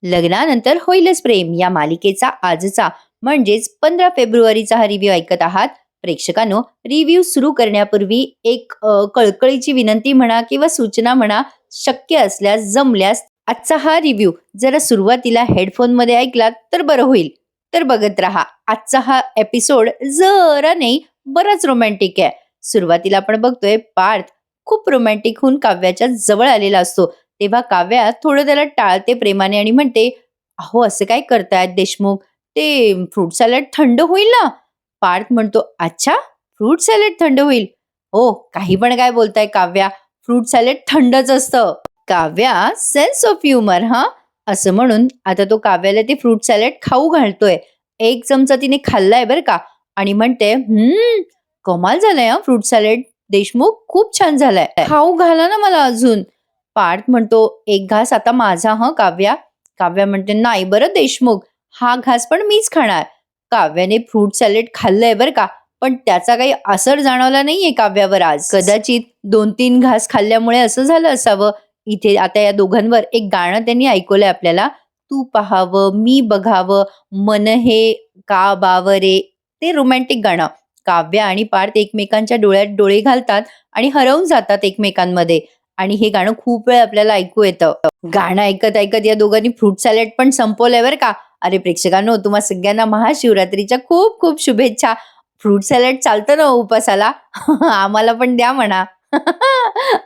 लग्नानंतर होईलच प्रेम या मालिकेचा आजचा म्हणजेच 15 फेब्रुवारीचा हा रिव्ह्यू ऐकत आहात. प्रेक्षकांनो, रिव्ह्यू सुरू करण्यापूर्वी एक कळकळीची विनंती म्हणा किंवा सूचना म्हणा, शक्य असल्यास जमल्यास आजचा हा रिव्ह्यू जरा सुरुवातीला हेडफोनमध्ये ऐकलात तर बरं होईल. तर बघत राहा. आजचा हा एपिसोड जरा नाही, बराच रोमॅन्टिक आहे. सुरुवातीला आपण बघतोय पार्थ खूप रोमॅन्टिक होऊन काव्याच्या जवळ आलेला असतो. तेव्हा काव्या थोडं त्याला टाळते प्रेमाने आणि म्हणते, "अहो, असं काय करतायत देशमुख? ते फ्रूट सॅलड थंड होईल ना?" पार्थ म्हणतो, "अच्छा, फ्रूट सॅलड थंड होईल? हो, काही पण काय बोलताय काव्या, फ्रूट सॅलड थंडच असतं." काव्या सेन्स ऑफ ह्युमर हा, असं म्हणून आता तो काव्याला ते फ्रूट सॅलड खाऊ घालतोय. एक चमचा तिने खाल्लाय बरं का, आणि म्हणते, कमाल झालंय हा फ्रूट सॅलड देशमुख, खूप छान झालाय, खाऊ घाला ना मला अजून." पार्थ म्हणतो, "एक घास आता माझा हं काव्या." काव्या म्हणते, "नाही बरं देशमुख, हा घास पण मीच खाणार." काव्याने फ्रूट सॅलेड खाल्लंय बरं का, पण त्याचा काही असर जाणवला नाहीये काव्यावर आज. कदाचित 2-3 घास खाल्ल्यामुळे असं झालं असावं. इथे आता या दोघांवर एक गाणं त्यांनी ऐकवलंय आपल्याला, "तू पाहावं मी बघावं, मन हे का बावरे." ते रोमॅन्टिक गाणं. काव्य आणि पार्थ एकमेकांच्या डोळ्यात डोळे घालतात आणि हरवून जातात एकमेकांमध्ये. आणि हे गाणं खूप वेळ आपल्याला ऐकू येतं. गाणं ऐकत ऐकत या दोघांनी फ्रूट सॅलड पण संपवलंय बरं का. अरे प्रेक्षकांनो, तुम्हा सगळ्यांना महाशिवरात्रीच्या खूप खूप शुभेच्छा. फ्रूट सॅलड चालतं ना उपासाला? आम्हाला पण द्या म्हणा.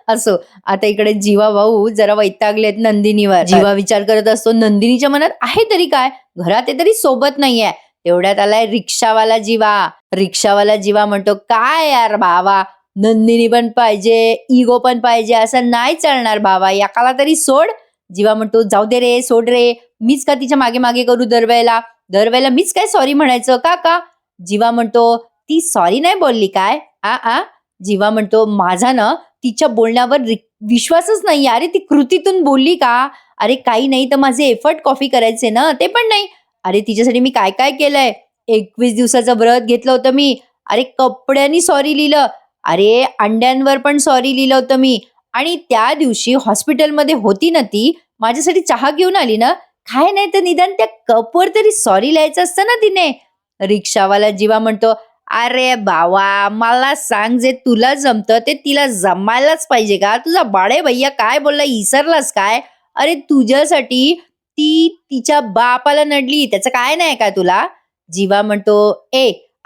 असो, आता इकडे जीवा भाऊ जरा वैतागलेत नंदिनीवर. जीवा विचार करत असतो, नंदिनीच्या मनात आहे तरी काय, घरात आहे तरी सोबत नाहीये. तेवढ्यात आलाय रिक्षावाला जीवा. रिक्षावाला जीवा म्हणतो, "काय यार भावा, नंदिनी पण पाहिजे, इगो पण पाहिजे, असं नाही चालणार बाबा, एकाला तरी सोड." जीवा म्हणतो, "जाऊ दे रे, सोड रे, मीच का तिच्या मागे मागे करू दरवेळेला, दरवेळेला मीच काय सॉरी म्हणायचं का का?" जीवा म्हणतो, "ती सॉरी नाही बोलली काय आ आ?" जीवा म्हणतो, "माझा ना तिच्या बोलण्यावर विश्वासच नाही. अरे ती कृतीतून बोलली का? अरे काही नाही तर माझे एफर्ट कॉफी करायचे ना, ते पण नाही. अरे तिच्यासाठी मी काय काय केलंय, 21 दिवसाचं व्रत घेतलं होतं मी. अरे कपड्यांनी सॉरी लिहिलं, अरे अंड्यांवर पण सॉरी लिहिलं होतं मी, आणि त्या दिवशी हॉस्पिटलमध्ये होती ना ती, माझ्यासाठी चहा घेऊन आली ना, काय नाही तर निदान त्या कपवर तरी सॉरी लिहायचं असतं ना तिने." रिक्षावाला जीवा म्हणतो, "अरे बावा, मला सांग, जे तुला जमतं ते तिला जमायलाच पाहिजे का? तुझा बाळे भैया काय बोलला विसरलास काय? अरे तुझ्यासाठी ती तिच्या बापाला नडली, त्याचं काय नाही काय तुला?" जीवा म्हणतो,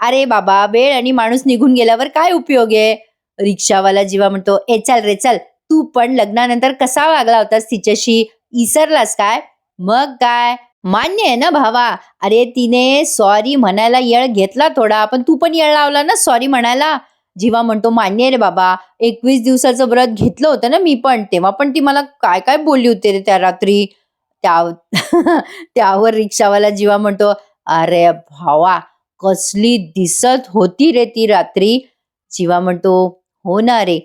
अरे बाबा, वेळ आणि माणूस निघून गेल्यावर काय उपयोग आहे?" रिक्षावाला जीवा म्हणतो, चल रे चल, तू पण लग्नानंतर कसा वागला होतास तिच्याशी, विसरलास काय?" "मग काय, मान्य आहे ना भावा, अरे तिने सॉरी म्हणायला येळ घेतला थोडा, पण तू पण येळ लावला ना सॉरी म्हणायला." जीवा म्हणतो, "मान्य आहे रे बाबा, 21 दिवसाचं व्रत घेतलं होतं ना मी पण, तेव्हा पण ती मला काय काय बोलली होती रे त्या रात्री." त्या त्यावर रिक्षावाला जीवा म्हणतो, "अरे भावा, कसली दिसत होती रे ती रात्री." जीवा म्हणतो, "हो ना रे,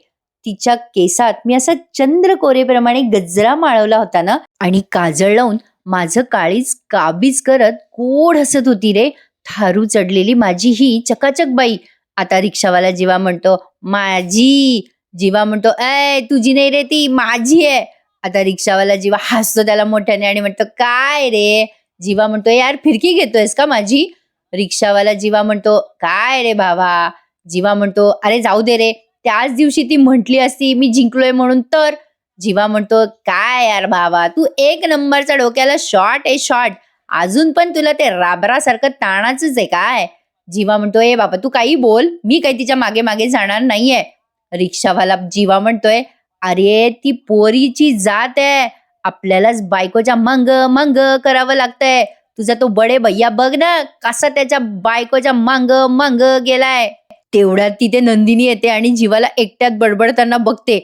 तिच्या केसात मी असा चंद्रकोरेप्रमाणे गजरा माळवला होता ना, आणि काजळ लावून माझं काळीज काबीज करत गोड हसत होती रे, थारू चढलेली माझी ही चकाचक बाई." आता रिक्षावाला जीवा म्हणतो, "माझी." जीवा म्हणतो, तुझी नाही रे, ती माझी आहे." आता रिक्षावाला जीवा हसतो त्याला मोठ्याने आणि म्हणतो, "काय रे?" जीवा म्हणतो, "यार फिरकी घेतोयस का माझी?" रिक्षावाला जीवा म्हणतो, "काय रे भावा?" जीवा म्हणतो, "अरे जाऊ दे रे, त्याच दिवशी ती म्हटली असती मी जिंकलोय म्हणून तर." जीवा म्हणतो, "काय यार भावा, तू एक नंबरचा डोक्याला शॉट आहे शॉट, अजून पण तुला ते राबरासारखं ताणाचंच आहे काय?" जीवा म्हणतो, बाबा तू काही बोल, मी काही तिच्या मागे मागे जाणार नाहीये." रिक्षावाला जीवा म्हणतोय, "अरे ती पोरीची जात आहे, आपल्यालाच बायकोच्या मंग मंग करावं लागतंय. तुझा तो बडे भैया बघ ना, कसा त्याच्या बायकोच्या मांग मांग गेलाय." तेवढ्यात तिथे नंदिनी येते आणि जीवाला एकट्यात बडबडताना बघते.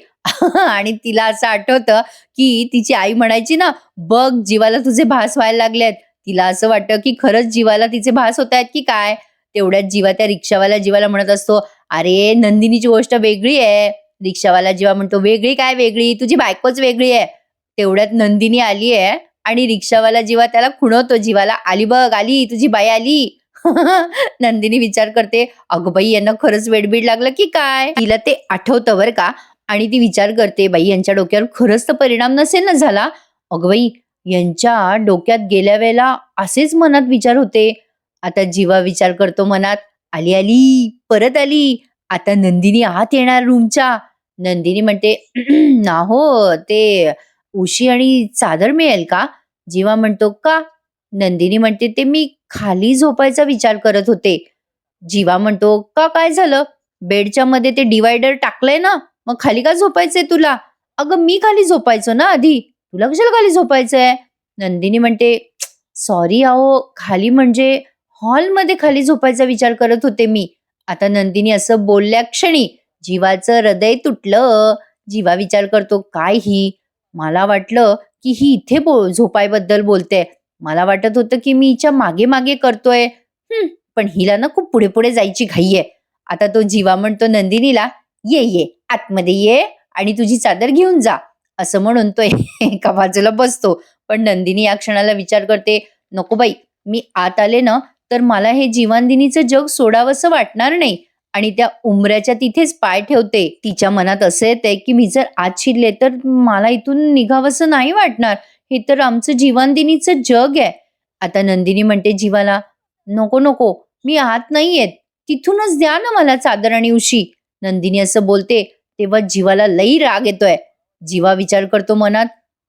आणि तिला असं आठवतं की तिची आई म्हणायची ना, "बघ जीवाला तुझे भास व्हायला लागलेत." तिला असं वाटतं की खरंच जीवाला तिचे भास होत आहेत की काय. तेवढ्यात जीवा त्या रिक्षावाला जीवाला म्हणत असतो, "अरे नंदिनीची गोष्ट वेगळी आहे." रिक्षावाला जीवा म्हणतो, "वेगळी काय वेगळी, तुझी बायकोच वेगळी आहे." तेवढ्यात नंदिनी आली आहे आणि रिक्षावाला जीवा त्याला खुणवतो जीवाला, "आली बघ, आली तुझी बाई आली." नंदिनी विचार करते, अगं बाई यांना खरंच वेडबीड लागलं की काय. तिला ते आठवतं बरं का, आणि ती विचार करते, बाई यांच्या डोक्यावर खरंच तर परिणाम नसेल ना झाला. अगं बाई, यांच्या डोक्यात गेल्या वेळेला असेच मनात विचार होते. आता जीवा विचार करतो मनात, आली आली परत आली. आता नंदिनी आत येणार रूमच्या. नंदिनी म्हणते, ना हो, ते उशी आणि चादर मिळेल का? जीवा म्हणतो, का? नंदिनी म्हणते, ते मी खाली झोपायचा विचार करत होते. जीवा म्हणतो, का, काय झालं? बेडच्या मध्ये ते डिवायडर टाकलंय ना, मग खाली का झोपायचंय तुला? अगं मी खाली झोपायचो ना आधी, तुला कशाला खाली झोपायचंय? नंदिनी म्हणते, सॉरी अहो, खाली म्हणजे हॉलमध्ये खाली झोपायचा विचार करत होते मी. आता नंदिनी असं बोलल्या क्षणी जीवाचं हृदय तुटलं. जीवा विचार करतो, काय ही? मला वाटलं की ही इथे झोपायबद्दल बोलते. मला वाटत होतं की मी हिच्या मागे मागे करतोय. पण हिला ना खूप पुढे पुढे जायची घाई आहे. आता तो जीवा म्हणतो नंदिनीला, ये ये आतमध्ये ये आणि तुझी चादर घेऊन जा. असं म्हणून तो एका बाजूला बसतो. पण नंदिनी या क्षणाला विचार करते, नको बाई, मी आत आले ना तर मला हे जीवांदिनीचं जग सोडावंसं वाटणार नाही. आणि त्या उंबऱ्याच्या तिथेच पाय ठेवते. तिच्या मनात असं येते की मी जर आत शिरले तर मला इथून निघावंसं नाही वाटणार. हे तर आमचं जीवांदिनीचं जग आहे. आता नंदिनी म्हणते जीवाला, नको नको, मी आत नाही येत, तिथूनच द्या ना मला चादर आणि उशी. नंदिनी असं बोलते तेव्हा जीवाला लई राग येतोय. जीवा विचार करतो मनात,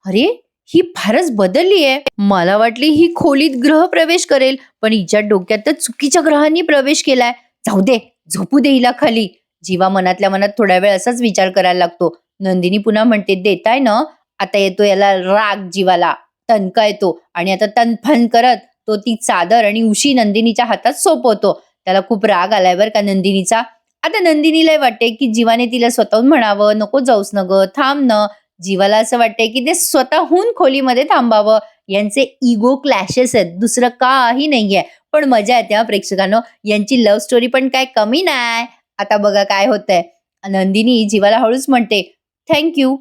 अरे ही फारच बदलली आहे. मला वाटली ही खोलीत ग्रह प्रवेश करेल, पण हिच्या डोक्यात तर चुकीच्या ग्रहांनी प्रवेश केलाय. जाऊ दे, झोपू दे हिला खाली. जीवा मनातल्या मनात थोड्या वेळ असाच विचार करायला लागतो. नंदिनी पुन्हा म्हणते, देताय ना? आता येतो याला राग जीवाला, तणका येतो आणि आता तनफन करत तो ती चादर आणि उशी नंदिनीच्या हातात सोपवतो. त्याला खूप राग आलाय बरं का नंदिनीचा. आता नंदिनीला वाटते की जीवाने तिला स्वतःहून म्हणावं, नको जाऊस न ग, थांब न. जीवाला असं वाटतंय की ते स्वतःहून खोलीमध्ये थांबावं. यांचे इगो क्लॅशेस आहेत, दुसरं काही नाहीये. पण मजा येते हा प्रेक्षकांनो. यांची लव्ह स्टोरी पण काय कमी नाही. आता बघा काय होतंय. नंदिनी जीवाला हळूच म्हणते, थँक्यू.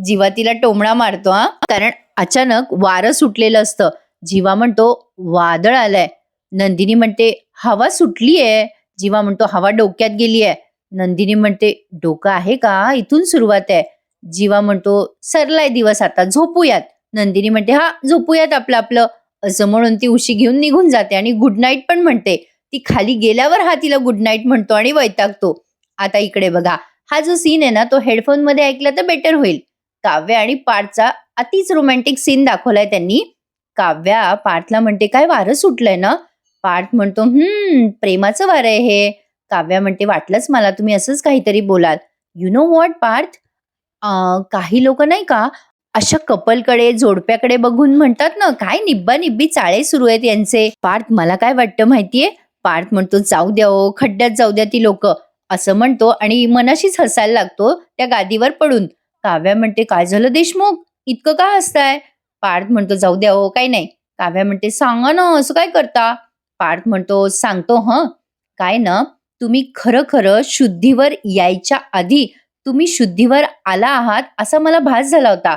जीवा तिला टोमणा मारतो हा, कारण अचानक वारं सुटलेलं असतं. जीवा म्हणतो, वादळ आलंय. नंदिनी म्हणते, हवा सुटलीये. जीवा म्हणतो, हवा डोक्यात गेलीये. नंदिनी म्हणते, डोकं आहे का? इथून सुरुवात आहे. जीवा म्हणतो, सरलाय दिवस, आता झोपूयात. नंदिनी म्हणते, हा झोपूयात आपलं आपलं. असं म्हणून ती उशी घेऊन निघून जाते आणि गुड नाईट पण म्हणते. ती खाली गेल्यावर हा तिला गुड नाईट म्हणतो आणि वैतागतो. आता इकडे बघा, हा जो सीन आहे ना तो हेडफोन मध्ये ऐकला तर बेटर होईल. काव्या आणि पार्थचा अतिच रोमॅन्टिक सीन दाखवलाय त्यांनी. काव्या पार्थला म्हणते, काय वारं सुटलंय ना? पार्थ म्हणतो, प्रेमाचं वारं आहे हे. काव्या म्हणते, वाटलंच मला तुम्ही असंच काहीतरी बोलाल. यु नो व्हॉट पार्थ, काही लोक नाही का अशा कपलकडे जोडप्याकडे बघून म्हणतात ना, काय निब्बा निब्बी चाळे सुरू आहेत यांचे. पार्थ, मला काय वाटतं माहितीये? पार्थ म्हणतो, जाऊ द्या ओ, खड्ड्यात जाऊ द्या ती लोक. असं म्हणतो आणि मनाशीच हसायला लागतो त्या गादीवर पडून. काव्या म्हणते, काय झालं देशमुख, इतकं का हसताय? पार्थ म्हणतो, जाऊ द्या ओ, काही नाही. काव्या म्हणते, सांगा ना, असं काय करता? पार्थ म्हणतो, सांगतो हं. काय ना, तुम्ही खरं खरं शुद्धीवर यायच्या आधी तुम्ही शुद्धीवर आला आहात असा मला भास झाला होता.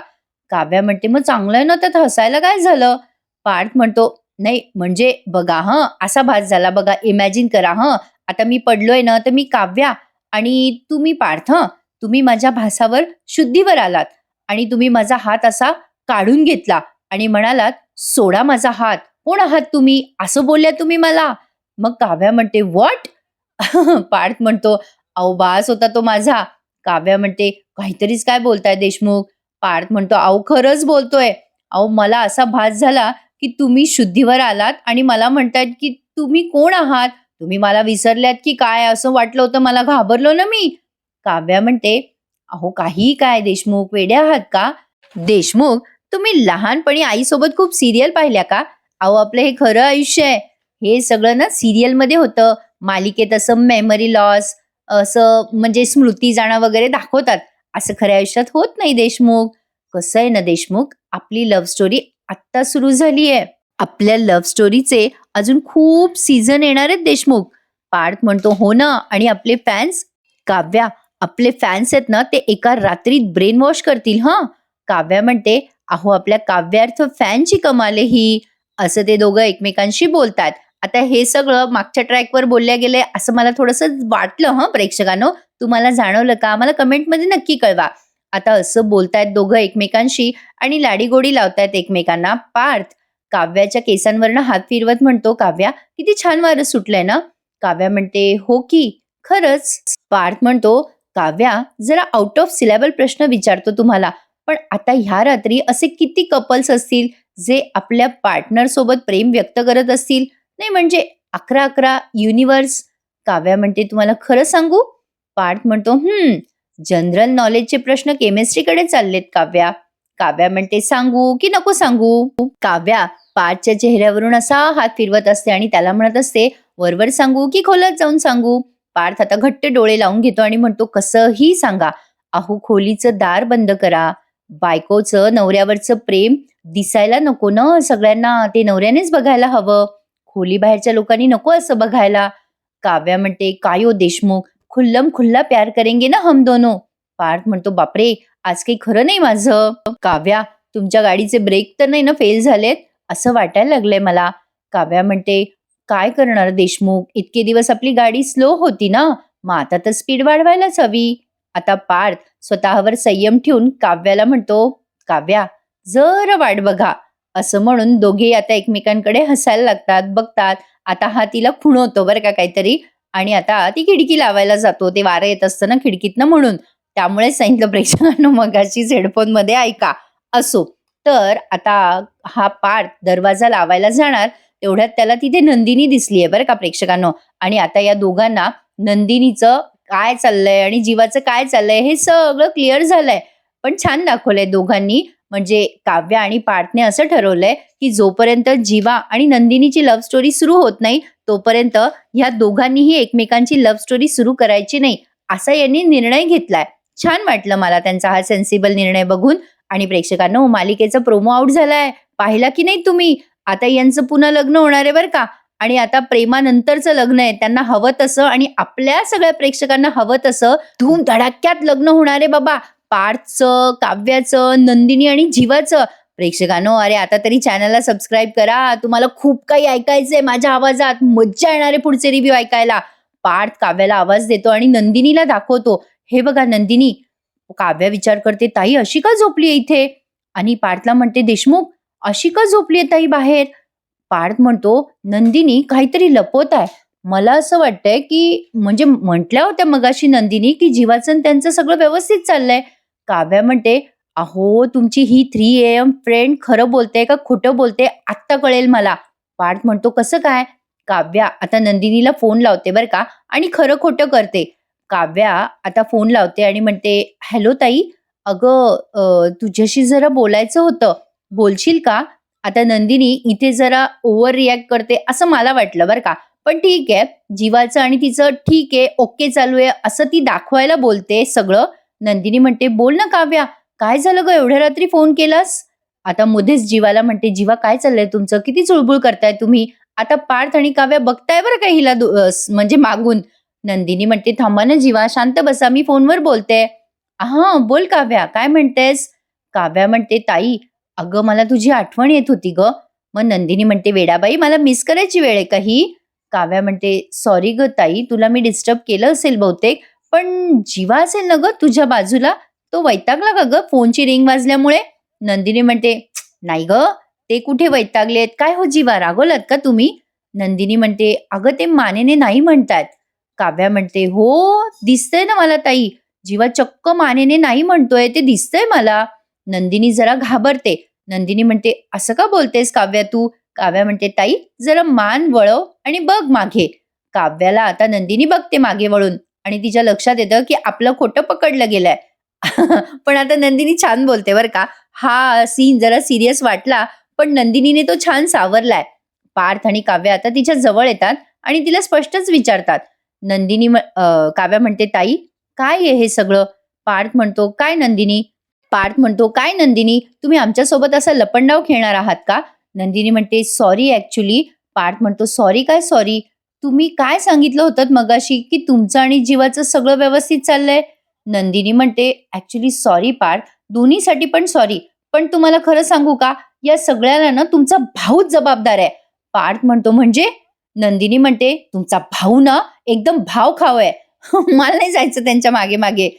काव्या म्हणते, मग चांगलं आहे ना, त्यात हसायला काय झालं? पार्थ म्हणतो, नाही म्हणजे बघा हं, असा भास झाला बघा, इमॅजिन करा हं. आता मी पडलोय ना, तर मी काव्या आणि तुम्ही पार्थ हं. तुम्ही माझ्या भासावर शुद्धीवर आलात आणि तुम्ही माझा हात असा काढून घेतला आणि म्हणालात, सोडा माझा हात. कोण आहात तुम्ही? असं बोलल्या तुम्ही मला. मग काव्या म्हणते, व्हॉट? पार्थ म्हणतो, अहो बास होता तो माझा. काव्या म्हणते, काहीतरीच काय बोलताय देशमुख. पार्थ म्हणतो, अहो खरंच बोलतोय. अहो मला असा भास झाला की तुम्ही शुद्धीवर आलात आणि मला म्हणतायत की तुम्ही कोण आहात? तुम्ही मला विसरल्यात की काय, असं वाटलं होतं मला, घाबरलो ना मी. काव्या म्हणते, अहो काही काय देशमुख, वेडे आहात का? देशमुख, तुम्ही लहानपणी आईसोबत खूप सिरियल पाहिल्या का? अहो आपलं हे खरं आयुष्य आहे. हे सगळं ना सिरियल मध्ये होतं. मालिकेत असं मेमरी लॉस, असं म्हणजे स्मृती जाणं वगैरे दाखवतात. असं खऱ्या आयुष्यात होत नाही देशमुख. कसं आहे ना देशमुख, आपली लव्ह स्टोरी आत्ता सुरू झाली आहे. आपल्या लव्ह स्टोरीचे अजून खूप सीझन येणार आहेत देशमुख. पार्थ म्हणतो, हो ना, आणि आपले फॅन्स? काव्या, आपले फॅन्स आहेत ना, ते एका रात्रीत ब्रेन वॉश करतील हं. काव्या म्हणते, अहो आपल्या काव्यार्थ फॅनची कमाल आहे ही. असं ते दोघं एकमेकांशी बोलतात. आता हे सगळं मागच्या ट्रॅकवर बोलल्या गेले असं मला थोडंसं वाटलं हं प्रेक्षकांनो. तुम्हाला जाणवलं का? मला कमेंटमध्ये नक्की कळवा. आता असं बोलतायत दोघं एकमेकांशी आणि लाडीगोडी लावतायत एकमेकांना. पार्थ काव्याच्या केसांवरनं हात फिरवत म्हणतो, काव्या किती छान वारं सुटलंय ना. काव्या म्हणते, हो की खरंच. पार्थ म्हणतो, काव्या जरा आउट ऑफ सिलेबल प्रश्न विचारतो तुम्हाला, पण आता ह्या रात्री असे किती कपल्स असतील जे आपल्या पार्टनर सोबत प्रेम व्यक्त करत असतील? नाही म्हणजे 11-11 युनिवर्स. काव्या म्हणते, तुम्हाला खरं सांगू? पार्थ म्हणतो, जनरल नॉलेजचे प्रश्न केमिस्ट्रीकडे चाललेत काव्या. काव्या म्हणते, सांगू की नको सांगू? काव्या पार्थच्या चेहऱ्यावरून असा हात फिरवत असते आणि त्याला म्हणत असते, वरवर सांगू की खोलात जाऊन सांगू? पार्थ आता घट्ट डोळे लावून घेतो आणि म्हणतो, कसंही सांगा. अहो खोलीचं दार बंद करा. बायकोचं नवऱ्यावरचं प्रेम दिसायला नको ना सगळ्यांना, ते नवऱ्यानेच बघायला हवं. खोली बाहेरच्या लोकांनी नको असं बघायला. काव्या म्हणते, काय हो देशमुख, खुल्लम खुल्ला प्यार करेंगे ना हम दोनों? पार्थ म्हणतो, बापरे आज काही खरं नाही माझं. काव्या तुमच्या गाडीचे ब्रेक तर नाही ना फेल झालेत? असं वाटायला लागलंय मला. काव्या म्हणते, काय करणार देशमुख, इतके दिवस आपली गाडी स्लो होती ना, मग आता तर स्पीड वाढवायलाच हवी. आता पार्थ स्वतःवर संयम ठेवून काव्याला म्हणतो, काव्या जरा वाट बघा. असं म्हणून दोघे आता एकमेकांकडे हसायला लागतात, बघतात. आता हा तिला खुणवतो बरं का काहीतरी, आणि आता ती खिडकी लावायला जातो. ते वारं येत असतं ना खिडकीतनं म्हणून. त्यामुळे सांगितलं प्रेक्षकांनो मगाशीच हेडफोन मध्ये ऐका. असो, तर आता हा पार्थ दरवाजा लावायला जाणार, तेवढ्यात त्याला तिथे नंदिनी दिसलीये बरं का प्रेक्षकांनो. आणि आता या दोघांना नंदिनीचं काय चाललंय आणि जीवाचं काय चाललंय हे सगळं क्लिअर झालंय. पण छान दाखवलंय दोघांनी. म्हणजे काव्या आणि पार्थने असं ठरवलंय की जोपर्यंत जीवा आणि नंदिनीची लव्ह स्टोरी सुरू होत नाही तोपर्यंत ह्या दोघांनीही एकमेकांची लव्ह स्टोरी सुरू करायची नाही, असा यांनी निर्णय घेतलाय. छान वाटलं मला त्यांचा हा सेन्सिबल निर्णय बघून. आणि प्रेक्षकांनो मालिकेचा प्रोमो आउट झालाय, पाहिला की नाही तुम्ही? आता यांचं पुन्हा लग्न होणार आहे बरं का. आणि आता प्रेमानंतरचं लग्न आहे, त्यांना हवं तसं आणि आपल्या सगळ्या प्रेक्षकांना हवं तसं धूम धडाक्यात लग्न होणार आहे बाबा. पार्थचं, काव्याचं, नंदिनी आणि जीवाचं. प्रेक्षकांनो अरे आता तरी चॅनलला सबस्क्राईब करा, तुम्हाला खूप काही ऐकायचंय माझ्या आवाजात, मज्जा येणार आहे पुढचे रिव्ह्यू ऐकायला. पार्थ काव्याला आवाज देतो आणि नंदिनीला दाखवतो, हे बघा नंदिनी. काव्या विचार करते, ताई अशी का झोपली इथे? आणि पार्थला म्हणते, देशमुख अशी का झोपली ताई बाहेर? पार्थ म्हणतो, नंदिनी काहीतरी लपवत आहे. मला असं वाटतंय की म्हणजे म्हटल्या होत्या मगाशी नंदिनी की जीवाचं त्यांचं सगळं व्यवस्थित चाललंय. काव्या म्हणते, अहो तुमची ही 3 AM फ्रेंड खरं बोलते का खोटं बोलते आत्ता कळेल मला. पार्थ म्हणतो, कसं काय? काव्या आता नंदिनीला फोन लावते बरं का आणि खरं खोटं करते. काव्या आता फोन लावते आणि म्हणते, हॅलो ताई, अगं तुझ्याशी जरा बोलायचं होतं, बोलशील का? आता नंदिनी इथे जरा ओव्हर रिॲक्ट करते असं मला वाटलं बरं का. पण ठीक आहे, जीवाचं आणि तिचं ठीक आहे, ओके चालू आहे असं ती दाखवायला बोलते सगळं. नंदिनी म्हणते, बोल ना काव्या, काय झालं ग एवढ्या रात्री फोन केलास? आता मध्येच जीवाला म्हणते, जीवा काय चाललंय तुमचं, किती चुळबुळ करताय तुम्ही? आता पार्थ आणि काव्या बघताय बरं का हिला म्हणजे मागून. नंदिनी म्हणते, थांबा ना जीवा, शांत बसा, मी फोनवर बोलते. हा बोल काव्या, काय म्हणतेस? काव्या म्हणते, ताई अगं मला तुझी आठवण येत होती ग. मग नंदिनी म्हणते, वेडाबाई मला मिस करायची वेळ आहे का ही? काव्या म्हणते, सॉरी ग ताई, तुला मी डिस्टर्ब केलं असेल बहुतेक, पण जीवा असेल ना ग तुझ्या बाजूला, तो वैतागला का ग फोनची रिंग वाजल्यामुळे? नंदिनी म्हणते, नाही ग, ते कुठे वैतागलेत, काय हो जीवा रागवलात का तुम्ही? नंदिनी म्हणते, अगं ते मानेने नाही म्हणतात. काव्या म्हणते, हो दिसतंय ना मला ताई, जीवा चक्क मानेने नाही म्हणतोय, ते दिसतंय मला. नंदिनी जरा घाबरते. नंदिनी म्हणते, असं का बोलतेस काव्या तू? काव्या म्हणते, ताई जरा मान वळव आणि बघ मागे. काव्याला आता नंदिनी बघते मागे वळून आणि तिच्या लक्षात येतं की आपलं खोटं पकडलं गेलंय. पण आता नंदिनी छान बोलते बरं का. हा सीन जरा सिरियस वाटला, पण नंदिनीने तो छान सावरलाय. पार्थ आणि काव्या आता तिच्या जवळ येतात आणि तिला स्पष्टच विचारतात. काव्या म्हणते, ताई काय आहे हे सगळं? पार्थ म्हणतो, काय नंदिनी? पार्थ म्हणतो, काय नंदिनी, तुम्ही आमच्यासोबत असा लपंडाव खेळणार आहात का? नंदिनी म्हणते, सॉरी ऍक्च्युली. पार्थ म्हणतो, सॉरी काय सॉरी? तुम्ही काय सांगितलं होतं मगाशी की तुमचं आणि जीवाचं सगळं व्यवस्थित चाललंय? नंदिनी म्हणते, ऍक्च्युली सॉरी पार्थ, दोन्हीसाठी पण सॉरी. पण तुम्हाला खरं सांगू का, या सगळ्याला ना तुमचा भाऊच जबाबदार आहे. पार्थ म्हणतो, म्हणजे? नंदिनी म्हणते, तुमचा भाऊ ना एकदम भाव खाव आहे. मला नाही जायचं त्यांच्या मागे मागे.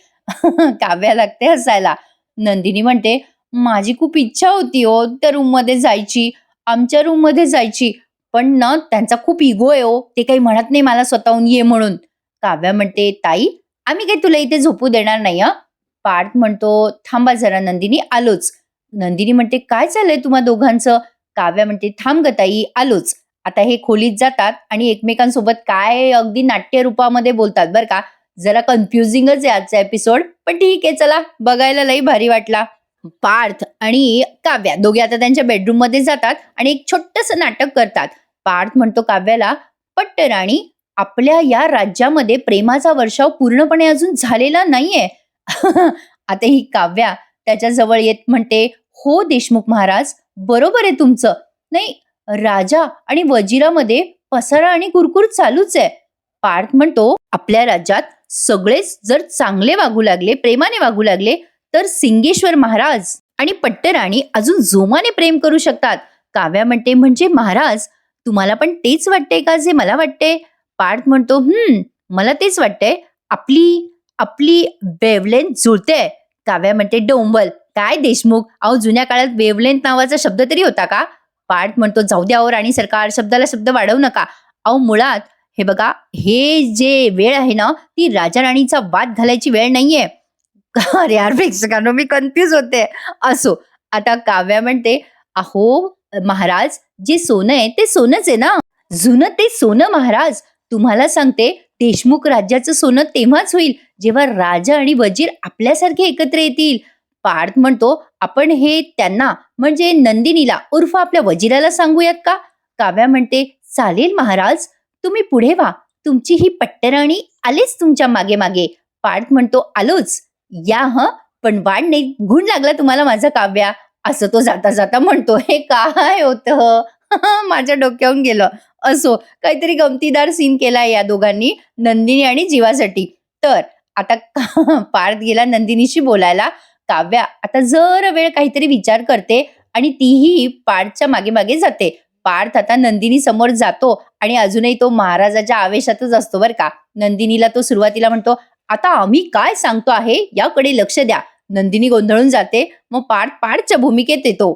काव्या लागते हसायला. नंदिनी म्हणते, "माझी खूप इच्छा होती हो त्या रूममध्ये जायची, आमच्या रूममध्ये जायची. पण ना त्यांचा खूप इगो आहे हो. ते काही म्हणत नाही मला स्वतःहून ये म्हणून." काव्या म्हणते, "ताई, आम्ही काही तुला इथे झोपू देणार नाही हं." पार्थ म्हणतो, "थांबा जरा नंदिनी, आलोच." नंदिनी म्हणते, "काय चाललंय तुम्हा दोघांचं?" काव्या म्हणते, "थांब गं ताई, आलोच." आता हे खोलीत जातात आणि एकमेकांसोबत काय अगदी नाट्य रूपामध्ये बोलतात बरं का. जरा कन्फ्युजिंगच आहे आजचा एपिसोड, पण ठीक आहे चला, बघायला लई भारी वाटला. पार्थ आणि काव्या दोघे आता त्यांच्या बेडरूममध्ये जातात आणि एक छोटंसं नाटक करतात. पार्थ म्हणतो काव्याला, "पट्टराणी, आपल्या या राज्यामध्ये प्रेमाचा वर्षाव पूर्णपणे अजून झालेला नाहीये." आता ही काव्या त्याच्या जवळ येत म्हणते, "हो देशमुख महाराज, बरोबर आहे तुमचं. नाही, राजा आणि वजिरामध्ये पसारा आणि कुरकुर चालूच आहे." पार्थ म्हणतो, "आपल्या राज्यात सगळेच जर चांगले वागू लागले, प्रेमाने वागू लागले, तर सिंगेश्वर महाराज आणि पट्टराणी अजून जोमाने प्रेम करू शकतात." काव्या म्हणते, "म्हणजे महाराज, तुम्हाला पण तेच वाटतंय का जे मला वाटते?" पार्थ म्हणतो, मला तेच वाटतंय. आपली आपली वेव्हलेंथ जुळते." काव्या म्हणते, "डोंबल, काय देशमुख, अहो जुन्या काळात वेव्हलेंथ नावाचा शब्द तरी होता का?" पार्थ म्हणतो, "जाऊ द्या अहो राणी सरकार, शब्दाला शब्द वाढवू नका. अहो मुळात हे बघा, हे जे वेळ आहे ना, ती राजा राणीचा वाद घालायची वेळ नाहीये." अरे यार प्रेक्षकांनो, मी कन्फ्यूज होते. असो, आता काव्या म्हणते, "अहो महाराज, जे सोनं आहे ते सोनंच आहे ना. जुनं ते सोनं महाराज. तुम्हाला सांगते, देशमुख राज्याचं सोनं तेव्हाच होईल जेव्हा राजा आणि वजीर आपल्यासारखे एकत्र येतील." पार्थ म्हणतो, "आपण हे त्यांना म्हणजे नंदिनीला उर्फ आपल्या वजिराला सांगूयात का?" काव्या म्हणते, "चालेल महाराज, तुम्ही पुढे व्हा. तुमची ही पट्टराणी आलीच तुमच्या मागे मागे." पार्थ म्हणतो, "आलोच. या हं, पण वाढ नाही, गुण लागला तुम्हाला माझा काव्या." असं तो जाता जाता म्हणतो. हे काय होतं? माझ्या डोक्यावरून गेलं. असो, काहीतरी गमतीदार सीन केलाय या दोघांनी, नंदिनी आणि जीवासाठी. तर आता पार्थ गेला नंदिनीशी बोलायला. काव्या आता जरा वेळ काहीतरी विचार करते आणि तीही पार्थच्या मागे मागे जाते. पार्थ आता नंदिनी समोर जातो आणि अजूनही तो महाराजाच्या आवेशातच असतो बरं का. नंदिनीला तो सुरुवातीला म्हणतो, "आता आम्ही काय सांगतो आहे याकडे लक्ष द्या." नंदिनी गोंधळून जाते. मग पार्थ पार्थच्या भूमिकेत येतो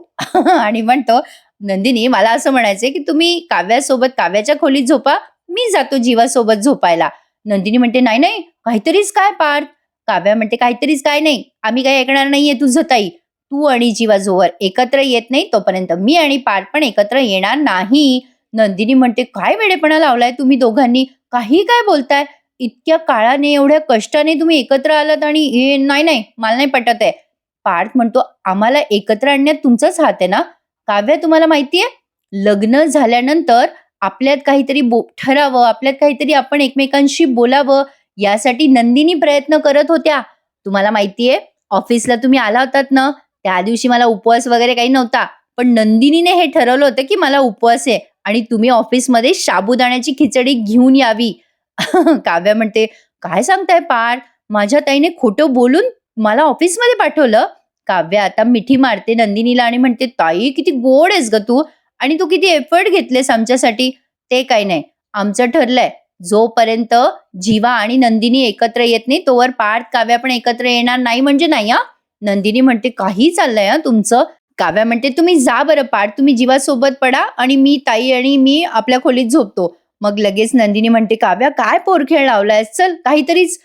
आणि म्हणतो, "नंदिनी, मला असं म्हणायचंय की तुम्ही काव्यासोबत काव्याच्या खोलीत झोपा, मी जातो जीवासोबत झोपायला." नंदिनी म्हणते, "नाही नाही, काहीतरीच काय पार्थ?" काव्या म्हणते, "काहीतरीच काय नाही, आम्ही काही ऐकणार नाहीये तुझं ताई. तू आणि जीवा जोवर एकत्र येत नाही तोपर्यंत मी आणि पार्थ पण एकत्र येणार नाही." नंदिनी म्हणते, "काय वेडेपणा लावलाय तुम्ही दोघांनी, काही काय बोलताय? इतक्या काळाने एवढ्या कष्टाने तुम्ही एकत्र आलात आणि हे नाही नाही, मला नाही पटत आहे." पार्थ म्हणतो, "आम्हाला एकत्र आणण्यात तुमचाच हात आहे ना. काव्य, तुम्हाला माहितीये, लग्न झाल्यानंतर आपल्यात काहीतरी ठरावं, आपल्यात काहीतरी आपण एकमेकांशी बोलावं, यासाठी नंदिनी प्रयत्न करत होत्या. तुम्हाला माहितीये, ऑफिसला तुम्ही आला होतात ना, त्या दिवशी मला उपवास वगैरे काही नव्हता. पण नंदिनीने हे ठरवलं होतं की मला उपवास आहे आणि तुम्ही ऑफिसमध्ये साबुदाण्याची खिचडी घेऊन यावी." काव्या म्हणते, "काय सांगताय पार्थ? माझ्या ताईने खोटं बोलून मला ऑफिसमध्ये पाठवलं?" काव्या आता मिठी मारते नंदिनीला आणि म्हणते, "ताई, किती गोड आहेस ग तू, आणि तू किती एफर्ट घेतलेस आमच्यासाठी." "ते काही नाही, आमचं ठरलंय, जोपर्यंत जीवा आणि नंदिनी एकत्र येत नाही तोवर पार्थ काव्या पण एकत्र येणार नाही म्हणजे नाही हा." नंदिनी म्हणते, "काही चाललंय हा तुमचं." काव्या म्हणते, "तुम्ही जा बरं पार्थ, तुम्ही जीवासोबत पडा आणि मी ताई आणि मी आपल्या खोलीत झोपतो." मग लगेच नंदिनी म्हणते, "काव्या, काय पोरखेळ लावलायस, चल काहीतरीच."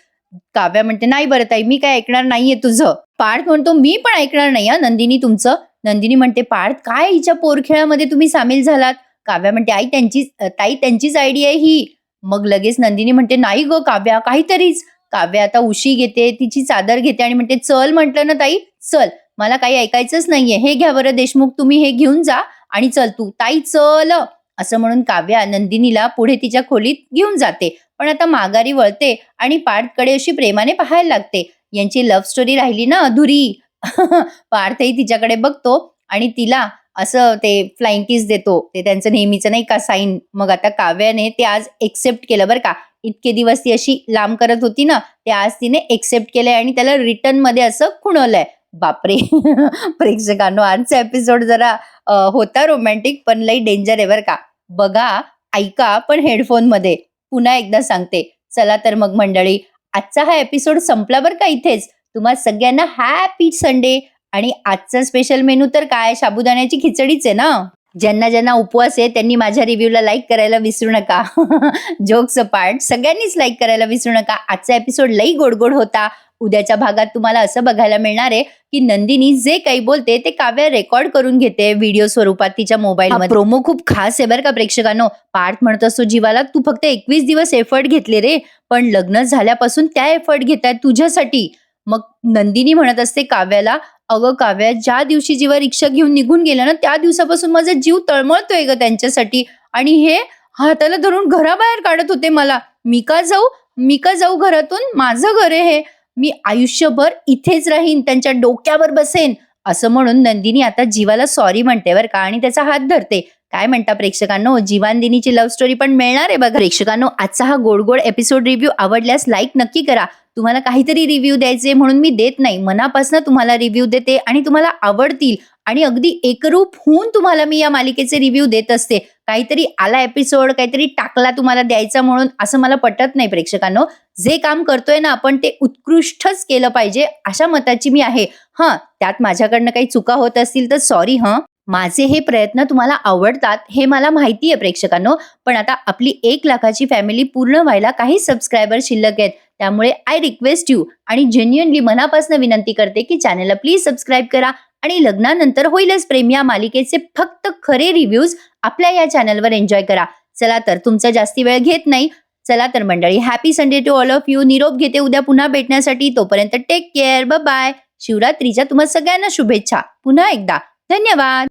काव्या म्हणते, "नाही बरं ताई, मी काय ऐकणार नाहीये तुझं." पार्थ म्हणतो, "मी पण ऐकणार नाही हा नंदिनी तुमचं." नंदिनी म्हणते, "पार्थ, काय हिच्या पोरखेळामध्ये तुम्ही सामील झालात?" काव्या म्हणते, ताई, त्यांचीच आयडिया आहे ही." मग लगेच नंदिनी म्हणते, "नाही ग काव्या, काहीतरीच." काव्या आता उशी घेते, तिची चादर घेते आणि म्हणते, "चल म्हटलं ना ताई, चल. मला काही ऐकायचंच नाहीये. हे घ्या बरं देशमुख, तुम्ही हे घेऊन जा आणि चल तू. ताई चल." असं म्हणून काव्या नंदिनीला पुढे तिच्या खोलीत घेऊन जाते. पण आता माघारी वळते आणि पार्थकडे अशी प्रेमाने पाहायला लागते. यांची लव्ह स्टोरी राहिली ना अधुरी. पार्थही तिच्याकडे बघतो आणि तिला असं ते फ्लाइंग किस देतो. ते त्यांचं नेहमीचं नाही का साईन. मग आता काव्याने ते आज एक्सेप्ट केलं बरं का. इतके दिवस ती अशी लांब करत होती ना, ते आज तिने एक्सेप्ट केलंय आणि त्याला रिटर्नमध्ये असं खुणवलंय. बापरे! प्रेक्षकांनो, आजचा एपिसोड जरा होता रोमॅन्टिक, पण लई डेंजर आहे बरं का. बघा, ऐका, पण हेडफोनमध्ये. पुन्हा एकदा सांगते. चला तर मग मंडळी, आजचा हा एपिसोड संपला बरं का इथेच. तुम्हा सगळ्यांना हॅपी संडे. आणि आजचा स्पेशल मेनू तर काय, साबुदाण्याची खिचडीच आहे ना. ज्यांना ज्यांना उपवास आहे त्यांनी माझ्या रिव्ह्यूला लाईक करायला विसरू नका. जोक्स अपार्ट, सगळ्यांनीच लाईक करायला विसरू नका. आजचा एपिसोड लई गोड होता. उद्याच्या भागात तुम्हाला असं बघायला मिळणार आहे की नंदिनी जे काही बोलते ते काव्य रेकॉर्ड करून घेते व्हिडिओ स्वरूपात तिच्या मोबाईलमध्ये. प्रोमो खूप खास आहे बरं का प्रेक्षकांनो. पार्थ म्हणत असतो जीवाला, तू फक्त 21 दिवस एफर्ट घेतले रे, पण लग्न झाल्यापासून त्या एफर्ट घेतायत तुझ्यासाठी. मग नंदिनी म्हणत असते काव्याला, अगं काव्या, ज्या दिवशी जीवा रिक्षा घेऊन निघून गेला ना त्या दिवसापासून माझा जीव तळमळतोय ग त्यांच्यासाठी. आणि हे हाताला धरून घराबाहेर काढत होते मला. मी का जाऊ घरातून, माझं घर आहे हे, मी आयुष्यभर इथेच राहीन, त्यांच्या डोक्यावर बसेन. असं म्हणून नंदिनी आता जीवाला सॉरी म्हणते बरं का, आणि त्याचा हात धरते. काय म्हणता प्रेक्षकांनो, जीवांदिनीची लव्ह स्टोरी पण मिळणार आहे बघा. प्रेक्षकांनो, आजचा हा गोड एपिसोड रिव्ह्यू आवडल्यास लाईक नक्की करा. तुम्हाला काहीतरी रिव्ह्यू द्यायचे म्हणून मी देत नाही, मनापासून तुम्हाला रिव्ह्यू देते आणि तुम्हाला आवडतील आणि अगदी एकरूप होऊन तुम्हाला मी या मालिकेचे रिव्ह्यू देत असते. काहीतरी आला एपिसोड, काहीतरी टाकला तुम्हाला द्यायचा म्हणून असं मला पटत नाही प्रेक्षकांनो. जे काम करतोय ना आपण ते उत्कृष्टच केलं पाहिजे, अशा मताची मी आहे. त्यात माझ्याकडनं काही चुका होत असतील तर सॉरी. माझे हे प्रयत्न तुम्हाला आवडतात हे मला माहिती आहे प्रेक्षकांनो. पण आता आपली 1 लाखाची फॅमिली पूर्ण व्हायला काही सबस्क्रायबर शिल्लक आहेत. त्यामुळे आय रिक्वेस्ट यू आणि जेन्युअनली मनापासून विनंती करते की चॅनलला प्लीज सबस्क्राईब करा आणि लग्नानंतर होईलच प्रेम या मालिकेचे फक्त खरे रिव्ह्यूज आपल्या या चॅनलवर एन्जॉय करा. चला तर तुमचा जास्ती वेळ घेत नाही. चला तर मंडळी, happy Sunday to all of you. निरोप घेते उद्या पुन्हा भेटण्यासाठी. तोपर्यंत टेक केअर, बाय बाय. शिवरात्रीच्या तुम्हा सगळ्यांना शुभेच्छा. पुन्हा एकदा धन्यवाद.